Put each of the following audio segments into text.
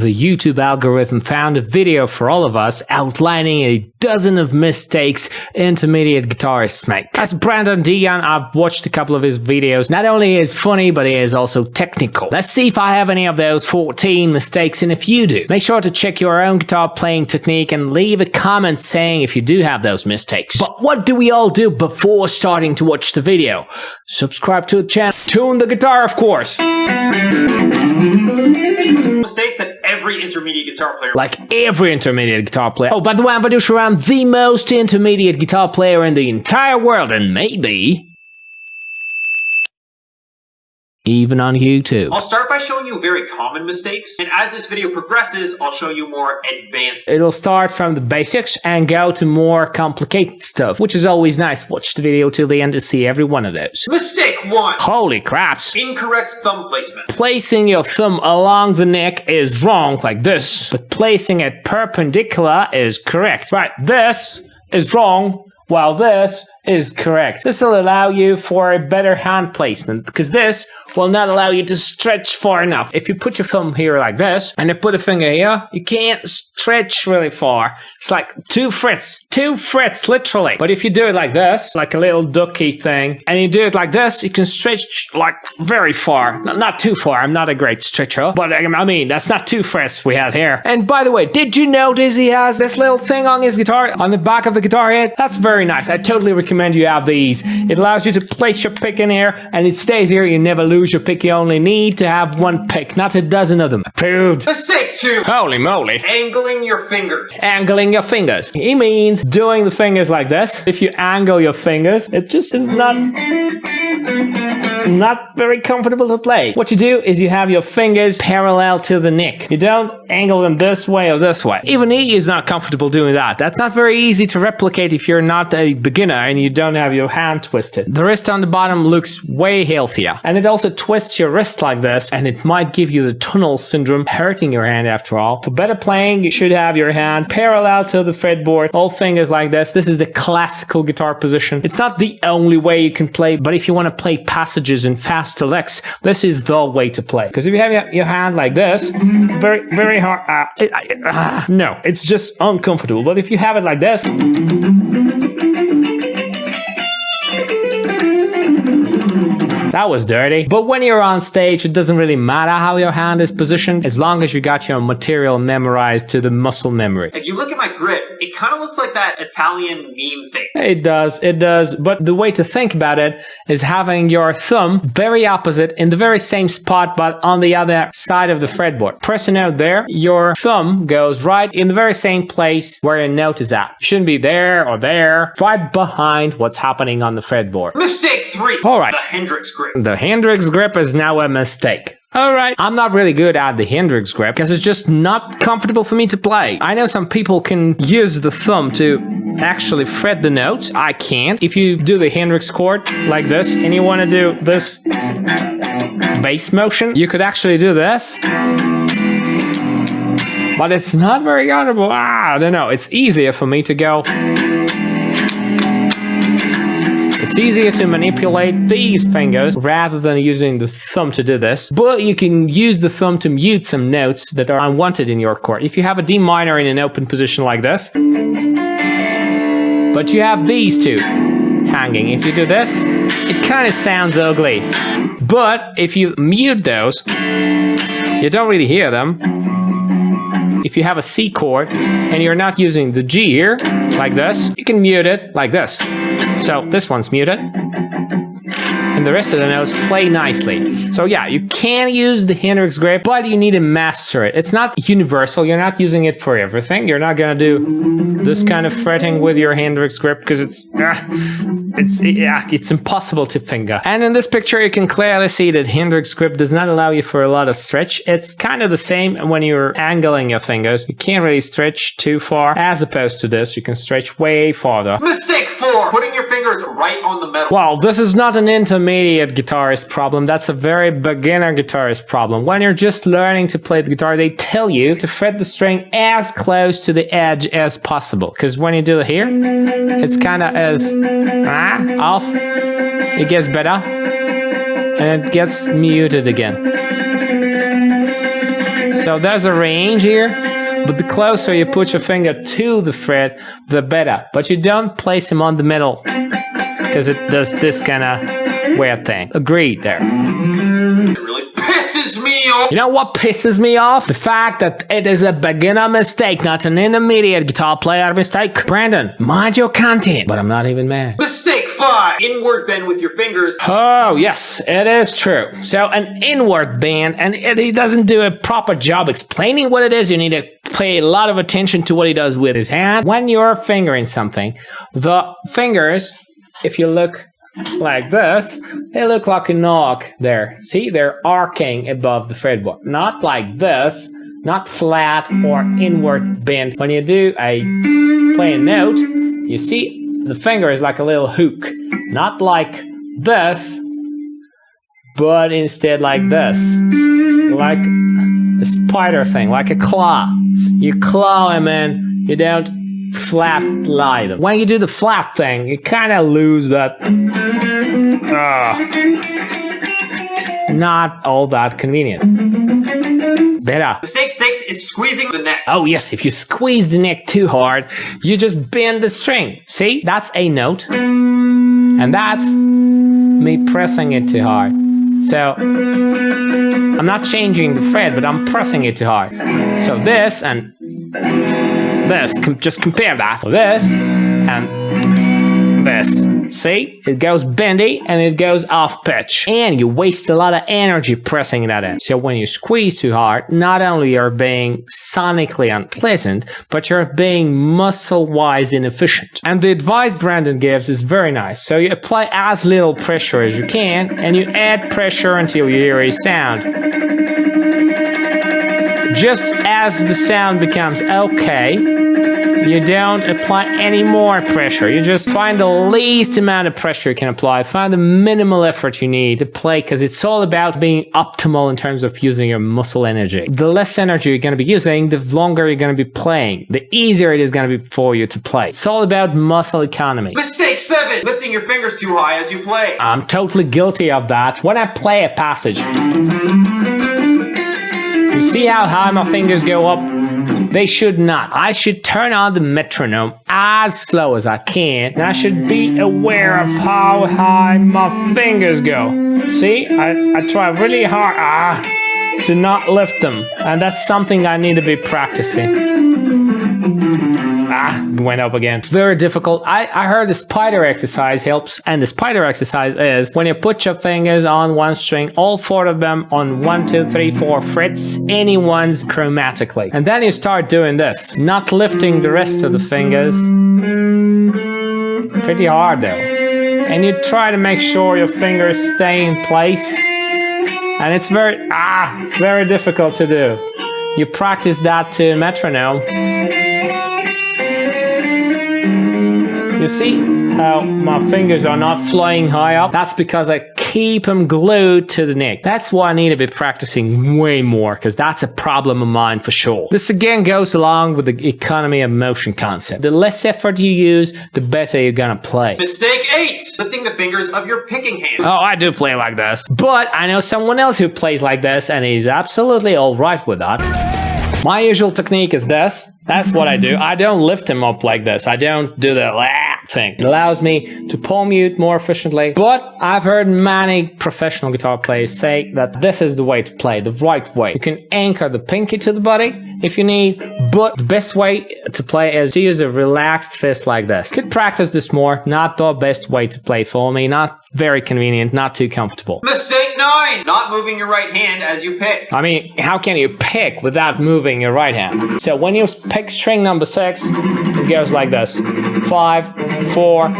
The YouTube algorithm found a video for all of us outlining a dozen of mistakes intermediate guitarists make. As Brandon Dion, I've watched a couple of his videos. Not only is funny, but he is also technical. Let's see if I have any of those 14 mistakes, and if you do. Make sure to check your own guitar playing technique and leave a comment saying if you do have those mistakes. But what do we all do before starting to watch the video? Subscribe to the channel. Tune the guitar, of course. Mistakes that every intermediate guitar player, like every intermediate guitar player. Oh, by the way, I'm Vadusha. I'm the most intermediate guitar player in the entire world, and maybe even on YouTube. I'll start by showing you very common mistakes, and as this video progresses, I'll show you more advanced. It'll start from the basics and go to more complicated stuff, which is always nice. Watch the video till the end to see every one of those. Mistake 1. Holy craps. Incorrect thumb placement. Placing your thumb along the neck is wrong, like this, but placing it perpendicular is correct. Right, this is wrong, while this is correct. This will allow you for a better hand placement, because this will not allow you to stretch far enough. If you put your thumb here like this, and you put a finger here, you can't stretch really far. It's like 2 frets, literally. But if you do it like this, like a little ducky thing, and you do it like this, you can stretch like very far. Not too far, I'm not a great stretcher, but I mean, that's not 2 frets we have here. And by the way, did you notice he has this little thing on his guitar, on the back of the guitar head? That's very nice. I totally recommend you have these. It allows you to place your pick in here, and it stays here. You never lose your pick. You only need to have 1 pick, not a dozen of them. Approved. Mistake 2. Holy moly. Angling your fingers. Angling your fingers. He means doing the fingers like this. If you angle your fingers, it just is not very comfortable to play. What you do is you have your fingers parallel to the neck. You don't angle them this way or this way. Even he is not comfortable doing that. That's not very easy to replicate if you're not a beginner and you don't have your hand twisted. The wrist on the bottom looks way healthier, and it also twists your wrist like this, and it might give you the tunnel syndrome, hurting your hand after all. For better playing, you should have your hand parallel to the fretboard, all fingers like this. This is the classical guitar position. It's not the only way you can play, but if you want to play passages and fast licks, this is the way to play. Because if you have your hand like this, very hard. No, it's just uncomfortable. But if you have it like this, that was dirty. But when you're on stage, it doesn't really matter how your hand is positioned, as long as you got your material memorized to the muscle memory. If you look at my grip, it kind of looks like that Italian meme thing. It does. But the way to think about it is having your thumb very opposite in the very same spot, but on the other side of the fretboard. Press a note there, your thumb goes right in the very same place where your note is at. It shouldn't be there or there, right behind what's happening on the fretboard. Mistake 3. All right. The Hendrix Grip. The Hendrix Grip is now a mistake. Alright, I'm not really good at the Hendrix Grip because it's just not comfortable for me to play. I know some people can use the thumb to actually fret the notes. I can't. If you do the Hendrix chord like this and you want to do this bass motion, you could actually do this. But it's not very comfortable. I don't know. It's easier for me to go. It's easier to manipulate these fingers rather than using the thumb to do this. But you can use the thumb to mute some notes that are unwanted in your chord. If you have a D minor in an open position like this, but you have these two hanging. If you do this, it kind of sounds ugly. But if you mute those, you don't really hear them. If you have a C chord and you're not using the G here, like this, you can mute it like this. So this one's muted, and the rest of the notes play nicely. So yeah, you can use the Hendrix Grip, but you need to master it. It's not universal. You're not using it for everything. You're not gonna do this kind of fretting with your Hendrix Grip because it's impossible to finger. And in this picture, you can clearly see that Hendrix Grip does not allow you for a lot of stretch. It's kind of the same when you're angling your fingers. You can't really stretch too far, as opposed to this. You can stretch way farther. Mistake 4. Putting your fingers right on the metal. Well, this is not an intermediate guitarist problem. That's a very beginner guitarist problem. When you're just learning to play the guitar, they tell you to fret the string as close to the edge as possible. Because when you do it here, it's kind of as off. It gets better. And it gets muted again. So there's a range here, but the closer you put your finger to the fret, the better. But you don't place them on the middle, because it does this kind of weird thing. Agreed there. It really pisses me off. You know what pisses me off? The fact that it is a beginner mistake, not an intermediate guitar player mistake. Brandon, mind your content. But I'm not even mad. Mistake 5. Inward bend with your fingers. Oh, yes, it is true. So an inward bend, and he doesn't do a proper job explaining what it is. You need to pay a lot of attention to what he does with his hand. When you're fingering something, the fingers, if you look like this, they look like a knock there. See, they're arcing above the fretboard. Not like this, not flat or inward bend. When you play a note, you see the finger is like a little hook. Not like this, but instead like this. Like a spider thing, like a claw. You claw them in, you don't flat lie them. When you do the flat thing, you kind of lose that. Not all that convenient. Better. Mistake 6 is squeezing the neck. Oh yes, if you squeeze the neck too hard, you just bend the string. See, that's a note, and that's me pressing it too hard. So I'm not changing the fret, but I'm pressing it too hard. So this and this, just compare that. So this and this. See, it goes bendy and it goes off pitch, and you waste a lot of energy pressing that in. So when you squeeze too hard, not only you're being sonically unpleasant, but you're being muscle-wise inefficient. And the advice Brandon gives is very nice. So you apply as little pressure as you can, and you add pressure until you hear a sound. Just as the sound becomes okay, you don't apply any more pressure. You just find the least amount of pressure you can apply. Find the minimal effort you need to play, because it's all about being optimal in terms of using your muscle energy. The less energy you're going to be using, the longer you're going to be playing. The easier it is going to be for you to play. It's all about muscle economy. Mistake 7. Lifting your fingers too high as you play. I'm totally guilty of that. When I play a passage, you see how high my fingers go up? They should not. I should turn on the metronome as slow as I can, and I should be aware of how high my fingers go. See, I try really hard to not lift them, and that's something I need to be practicing. Went up again. It's very difficult. I heard the spider exercise helps, and the spider exercise is when you put your fingers on one string, all 4 of them on 1, 2, 3, 4 frets, anyone's chromatically. And then you start doing this, not lifting the rest of the fingers. Pretty hard though. And you try to make sure your fingers stay in place. And it's very difficult to do. You practice that to a metronome. You see how my fingers are not flying high up? That's because I keep them glued to the neck. That's why I need to be practicing way more, because that's a problem of mine for sure. This again goes along with the economy of motion concept. The less effort you use, the better you're gonna play. Mistake 8. Lifting the fingers of your picking hand. Oh, I do play like this. But I know someone else who plays like this, and he's absolutely alright with that. My usual technique is this. That's what I do. I don't lift him up like this. I don't do the thing. It allows me to palm mute more efficiently. But I've heard many professional guitar players say that this is the way to play, the right way. You can anchor the pinky to the body if you need, but the best way to play is to use a relaxed fist like this. Could practice this more. Not the best way to play for me. Not very convenient, not too comfortable. Mistake 9. Not moving your right hand as you pick. I mean, how can you pick without moving your right hand? So when you pick string number 6, it goes like this. 5, 4,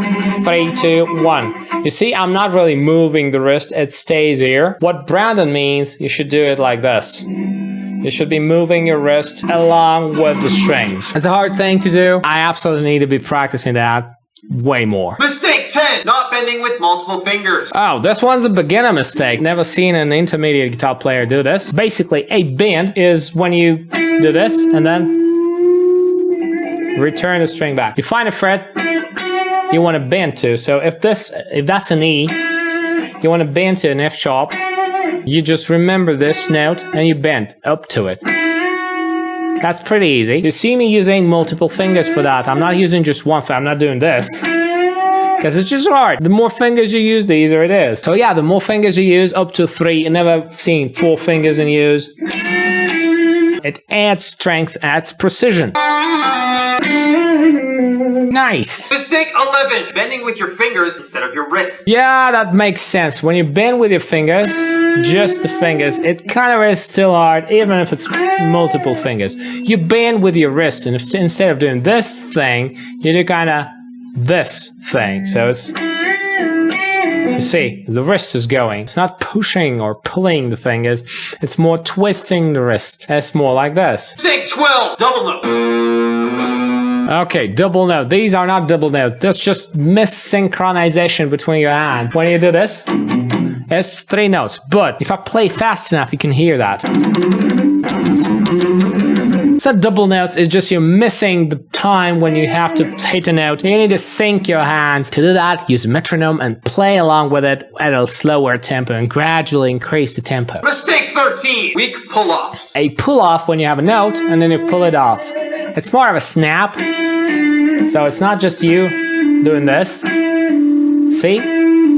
3, 2, 1. You see, I'm not really moving the wrist, it stays here. What Brandon means, you should do it like this. You should be moving your wrist along with the strings. It's a hard thing to do. I absolutely need to be practicing that way more. Mistake 10. Not bending with multiple fingers. Oh, this one's a beginner mistake. Never seen an intermediate guitar player do this. Basically, a bend is when you do this and then return the string back. You find a fret you want to bend to. So if that's an E, you want to bend to an F sharp. You just remember this note and you bend up to it. That's pretty easy. You see me using multiple fingers for that. I'm not using just one finger. I'm not doing this. Because it's just hard. The more fingers you use, the easier it is. So yeah, the more fingers you use, up to 3. I've never seen 4 fingers in use. It adds strength, adds precision. Nice. Mistake 11. Bending with your fingers instead of your wrist. Yeah, that makes sense. When you bend with your fingers, just the fingers, it kind of is still hard, even if it's multiple fingers. You bend with your wrist, and if, instead of doing this thing, you do kind of this thing. So it's, you see, the wrist is going. It's not pushing or pulling the fingers. It's more twisting the wrist. It's more like this. Mistake 12. Double note. Okay, double note. These are not double notes. That's just missynchronization between your hands. When you do this, it's 3 notes. But if I play fast enough, you can hear that. It's not double notes, it's just you're missing the time when you have to hit a note. You need to sync your hands. To do that, use a metronome and play along with it at a slower tempo and gradually increase the tempo. Mistake 13. Weak pull-offs. A pull-off when you have a note and then you pull it off. It's more of a snap. So it's not just you doing this. See?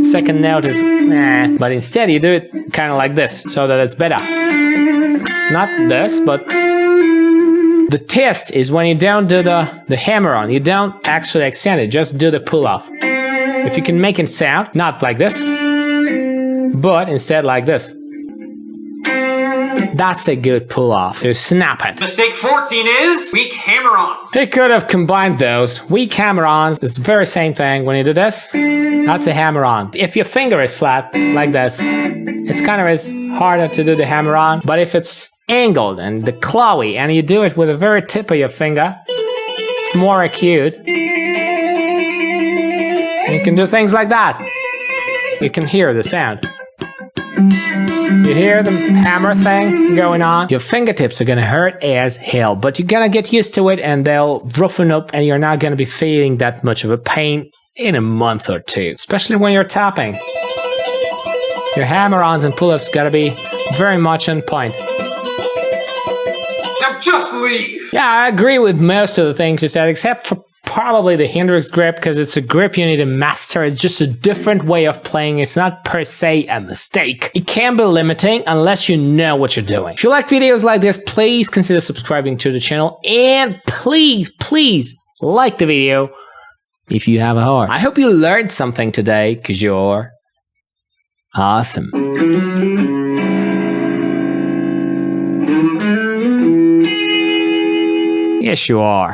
Second note is meh. But instead you do it kind of like this so that it's better. Not this, but the test is when you don't do the hammer-on. You don't actually extend it, just do the pull-off. If you can make it sound, not like this, but instead like this. That's a good pull-off. You snap it. Mistake 14 is weak hammer-ons. They could have combined those. Weak hammer-ons is the very same thing. When you do this, that's a hammer-on. If your finger is flat, like this, it's kind of is harder to do the hammer-on. But if it's angled and the clawy, and you do it with the very tip of your finger, it's more acute. And you can do things like that. You can hear the sound. You hear the hammer thing going on? Your fingertips are gonna hurt as hell, but you're gonna get used to it and they'll roughen up and you're not gonna be feeling that much of a pain in a month or 2, especially when you're tapping. Your hammer-ons and pull-ups gotta be very much on point. Now just leave! Yeah, I agree with most of the things you said, except for probably the Hendrix Grip, because it's a grip you need to master. It's just a different way of playing. It's not per se a mistake. It can be limiting unless you know what you're doing. If you like videos like this, please consider subscribing to the channel, and please like the video if you have a heart. I hope you learned something today, because you're awesome. Yes, you are.